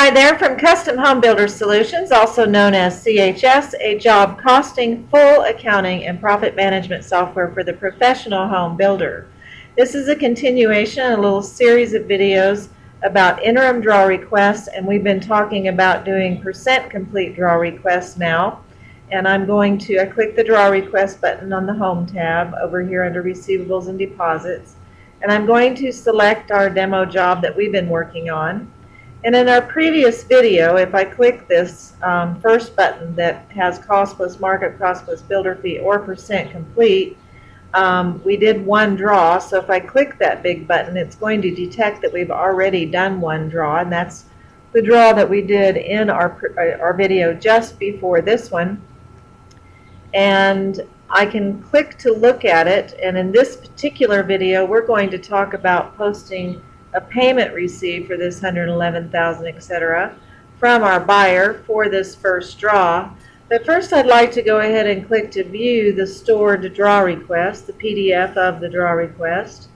Hi there from Custom Home Builder Solutions, also known as CHS, a job costing, full accounting, and profit management software for the professional home builder. This is a continuation, a little series of videos about interim draw requests, and we've been talking about doing percent complete draw requests now. And I click the draw request button on the Home tab over here under Receivables and Deposits, and I'm going to select our demo job that we've been working on. And in our previous video, if I click this first button that has cost plus markup, cost plus builder fee, or percent complete, we did one draw. So if I click that big button, it's going to detect that we've already done one draw, and that's the draw that we did in our video just before this one. And I can click to look at it, and in this particular video, we're going to talk about posting a payment received for this $111,000, etc., from our buyer for this first draw. But first, I'd like to go ahead and click to view the stored draw request, the PDF of the draw request.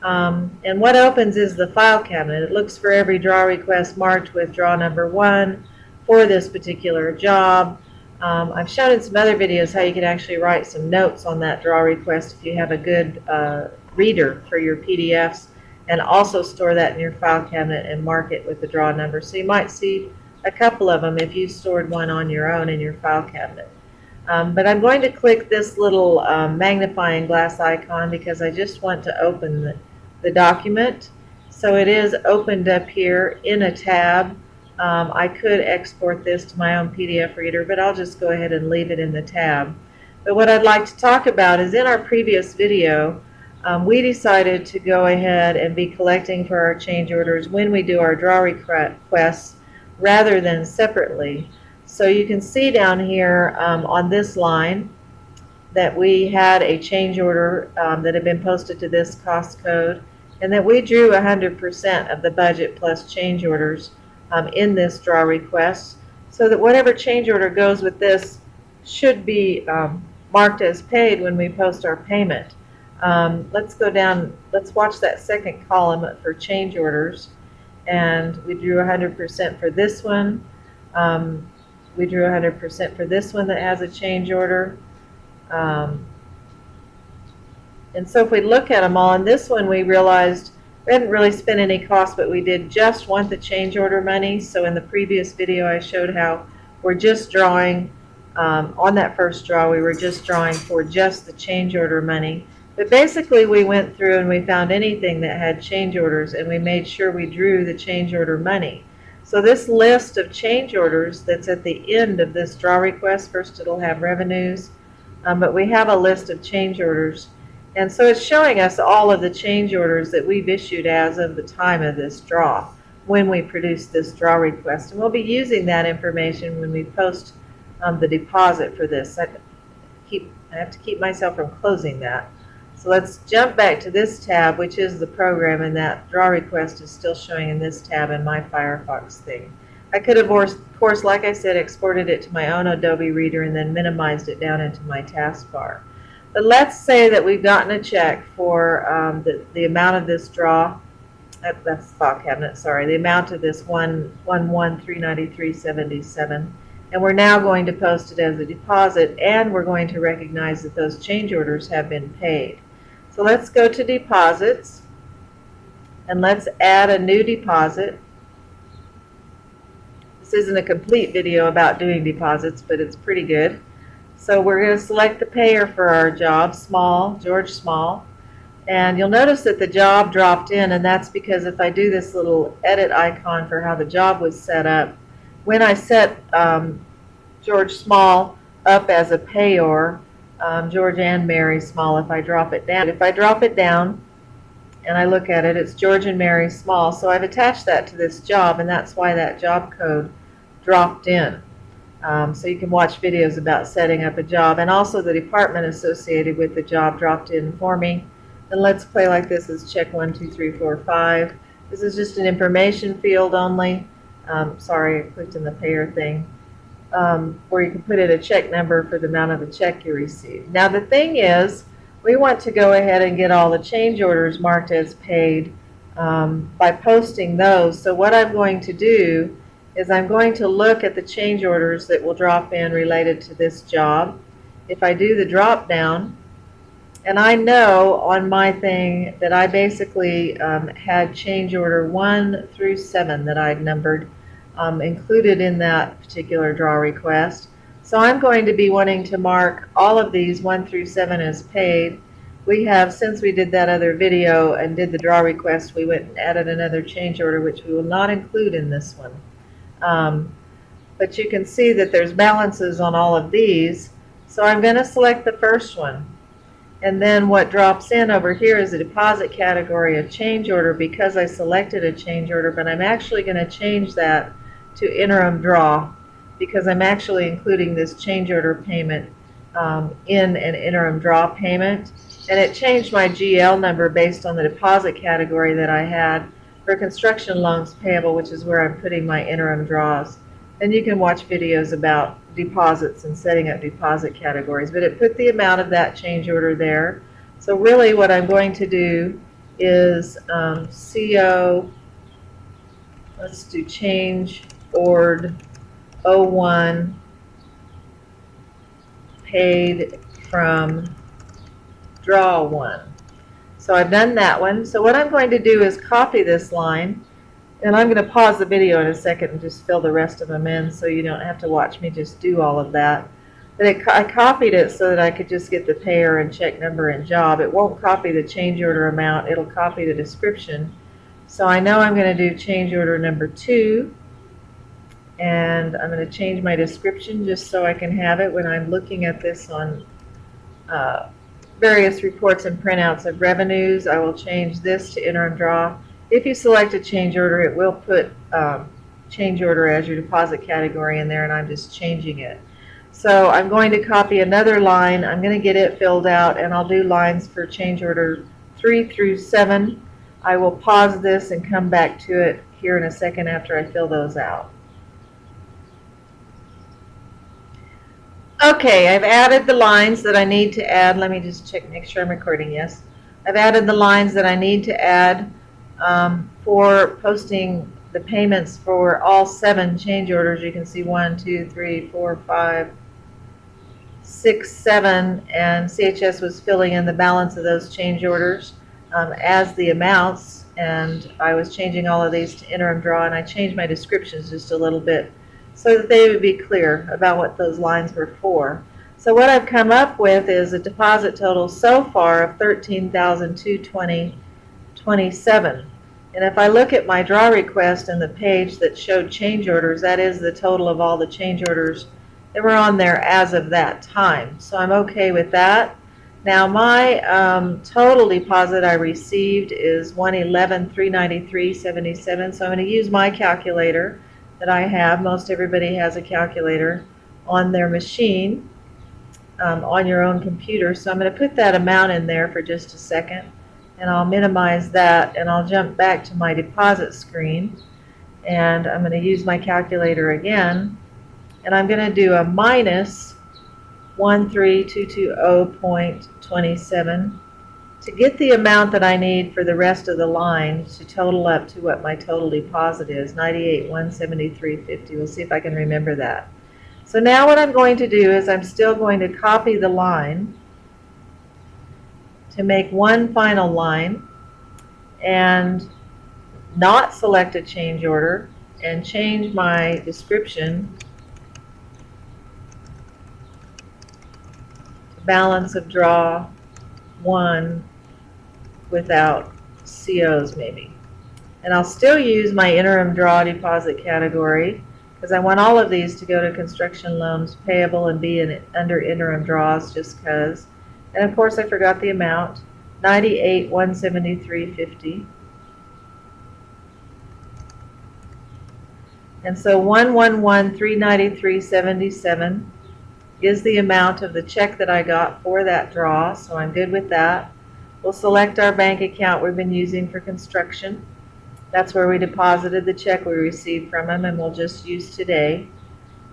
And what opens is the file cabinet. It looks for every draw request marked with draw number 1 for this particular job. I've shown in some other videos how you can actually write some notes on that draw request if you have a good reader for your PDFs, and also store that in your file cabinet and mark it with the draw number. So you might see a couple of them if you stored one on your own in your file cabinet. But I'm going to click this little magnifying glass icon because I just want to open the document. So it is opened up here in a tab. I could export this to my own PDF reader, but I'll just go ahead and leave it in the tab. But what I'd like to talk about is in our previous video, we decided to go ahead and be collecting for our change orders when we do our draw requests rather than separately. So you can see down here on this line that we had a change order that had been posted to this cost code, and that we drew 100% of the budget plus change orders in this draw request, so that whatever change order goes with this should be marked as paid when we post our payment. Let's go down, let's watch that second column for change orders, and we drew 100% for this one. We drew 100% for this one that has a change order. And so if we look at them all, in this one we realized we hadn't really spent any cost, but we did just want the change order money. So in the previous video I showed how we're just drawing, on that first draw we were just drawing for just the change order money. But basically we went through and we found anything that had change orders, and we made sure we drew the change order money. So this list of change orders that's at the end of this draw request, first it'll have revenues, but we have a list of change orders. And so it's showing us all of the change orders that we've issued as of the time of this draw when we produce this draw request. And we'll be using that information when we post the deposit for this. I have to keep myself from closing that. So let's jump back to this tab, which is the program, and that draw request is still showing in this tab in my Firefox thing. I could have, of course, like I said, exported it to my own Adobe Reader and then minimized it down into my taskbar. But let's say that we've gotten a check for the amount of this draw. That's the file cabinet, sorry. The amount of this $111,393.77. And we're now going to post it as a deposit, and we're going to recognize that those change orders have been paid. So let's go to deposits, and let's add a new deposit. This isn't a complete video about doing deposits, but it's pretty good. So we're going to select the payer for our job, Small, George Small. And you'll notice that the job dropped in, and that's because if I do this little edit icon for how the job was set up, when I set George Small up as a payor, George and Mary Small, if I drop it down. If I drop it down and I look at it, it's George and Mary Small. So I've attached that to this job, and that's why that job code dropped in. So you can watch videos about setting up a job, and also the department associated with the job dropped in for me. And let's play like this is check 1, 2, 3, 4, 5. This is just an information field only. Sorry, I clicked in the payer thing. Where you can put in a check number for the amount of the check you received. Now the thing is, we want to go ahead and get all the change orders marked as paid by posting those. So what I'm going to do is I'm going to look at the change orders that will drop in related to this job. If I do the drop down, and I know on my thing that I basically had change order 1 through 7 that I'd numbered included in that particular draw request. So I'm going to be wanting to mark all of these 1 through 7 as paid. We have, since we did that other video and did the draw request, we went and added another change order, which we will not include in this one. But you can see that there's balances on all of these. So I'm going to select the first one. And then what drops in over here is a deposit category, a change order, because I selected a change order, but I'm actually going to change that to interim draw because I'm actually including this change order payment in an interim draw payment. And it changed my GL number based on the deposit category that I had for construction loans payable, which is where I'm putting my interim draws. And you can watch videos about deposits and setting up deposit categories, but it put the amount of that change order there. So really what I'm going to do is CO, let's do change ord 01 paid from draw 1. So I've done that one. So what I'm going to do is copy this line. And I'm going to pause the video in a second and just fill the rest of them in so you don't have to watch me just do all of that. But I copied it so that I could just get the payer and check number and job. It won't copy the change order amount. It'll copy the description. So I know I'm going to do change order number 2. And I'm going to change my description just so I can have it when I'm looking at this on various reports and printouts of revenues. I will change this to interim draw. If you select a change order, it will put change order as your deposit category in there, and I'm just changing it. So I'm going to copy another line. I'm going to get it filled out, and I'll do lines for change order 3 through 7. I will pause this and come back to it here in a second after I fill those out. Okay, I've added the lines that I need to add. Let me just check, make sure I'm recording. Yes. I've added the lines that I need to add for posting the payments for all 7 change orders. You can see 1, 2, 3, 4, 5, 6, 7, and CHS was filling in the balance of those change orders as the amounts, and I was changing all of these to interim draw, and I changed my descriptions just a little bit so that they would be clear about what those lines were for. So what I've come up with is a deposit total so far of $13,220.27. And if I look at my draw request and the page that showed change orders, that is the total of all the change orders that were on there as of that time. So I'm okay with that. Now my total deposit I received is $111,393.77. So I'm going to use my calculator that I have. Most everybody has a calculator on their machine, on your own computer. So I'm going to put that amount in there for just a second, and I'll minimize that, and I'll jump back to my deposit screen, and I'm going to use my calculator again, and I'm going to do a minus 13,220.27 to get the amount that I need for the rest of the line to total up to what my total deposit is, $98,173.50. We'll see if I can remember that. So now what I'm going to do is I'm still going to copy the line to make one final line and not select a change order and change my description to balance of draw 1 without COs maybe. And I'll still use my interim draw deposit category because I want all of these to go to construction loans payable and be under interim draws just because. And of course I forgot the amount, $98,173.50. And so $111,393.77 is the amount of the check that I got for that draw, so I'm good with that. We'll select our bank account we've been using for construction. That's where we deposited the check we received from them, and we'll just use today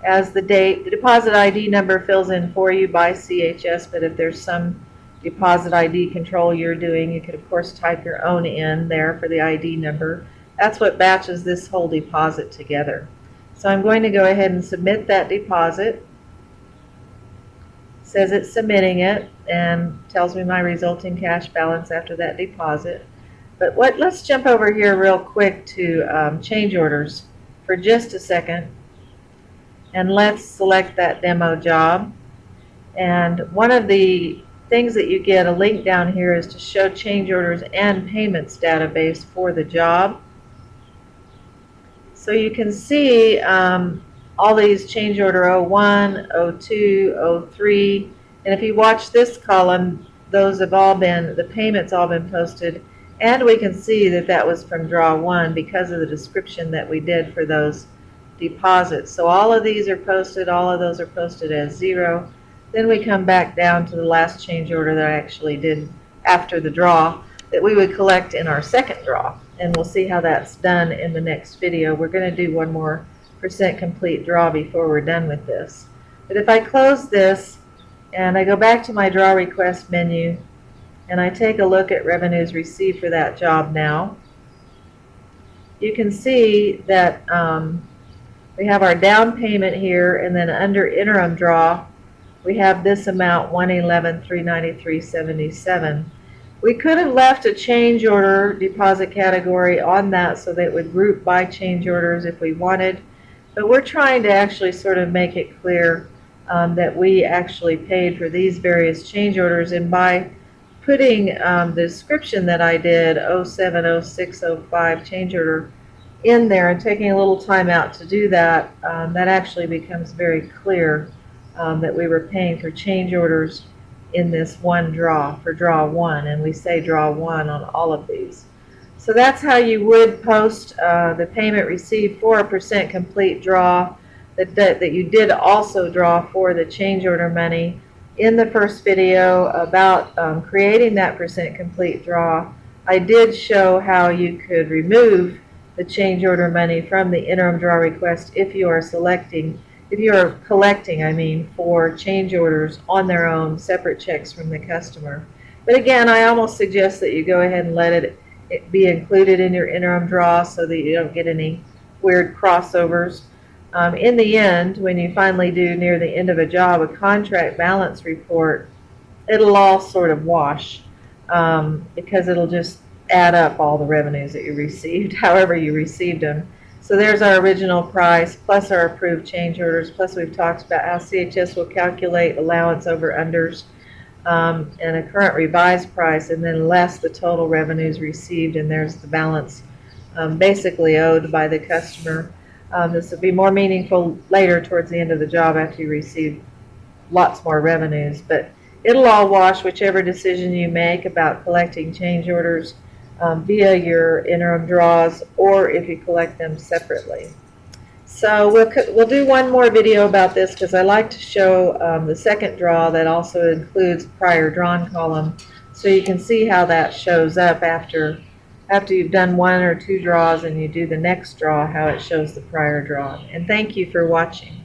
as the date. The deposit ID number fills in for you by CHS, but if there's some deposit ID control you're doing, you could of course type your own in there for the ID number. That's what batches this whole deposit together. So I'm going to go ahead and submit that deposit. It says it's submitting it and tells me my resulting cash balance after that deposit. But let's jump over here real quick to change orders for just a second. And let's select that demo job. And one of the things that you get, a link down here, is to show change orders and payments database for the job. So you can see all these change order 01, 02, 03, and if you watch this column, those have all been, the payments all been posted, and we can see that that was from draw 1 because of the description that we did for those deposits. So all of these are posted, all of those are posted as 0. Then we come back down to the last change order that I actually did after the draw that we would collect in our second draw. And we'll see how that's done in the next video. We're going to do one more % complete draw before we're done with this. But if I close this and I go back to my draw request menu and I take a look at revenues received for that job now, you can see that we have our down payment here, and then under interim draw we have this amount, $111,393.77. We could have left a change order deposit category on that so that it would group by change orders if we wanted, but we're trying to actually sort of make it clear that we actually paid for these various change orders. And by putting the description that I did, 07, 06, 05 change order in there and taking a little time out to do that, that actually becomes very clear that we were paying for change orders in this one draw, for draw 1, and we say draw 1 on all of these. So that's how you would post the payment received for a % complete draw that you did also draw for the change order money. In the first video about creating that % complete draw, I did show how you could remove the change order money from the interim draw request if you are collecting, for change orders on their own, separate checks from the customer. But again, I almost suggest that you go ahead and let it be included in your interim draw so that you don't get any weird crossovers. In the end, when you finally do near the end of a job a contract balance report, it'll all sort of wash because it'll just add up all the revenues that you received, however you received them. So there's our original price, plus our approved change orders, plus we've talked about how CHS will calculate allowance over unders and a current revised price, and then less the total revenues received, and there's the balance basically owed by the customer. This will be more meaningful later towards the end of the job after you receive lots more revenues, but it'll all wash whichever decision you make about collecting change orders via your interim draws, or if you collect them separately. So we'll do one more video about this because I like to show the second draw that also includes prior drawn column, so you can see how that shows up after you've done 1 or 2 draws and you do the next draw, how it shows the prior draw. And thank you for watching.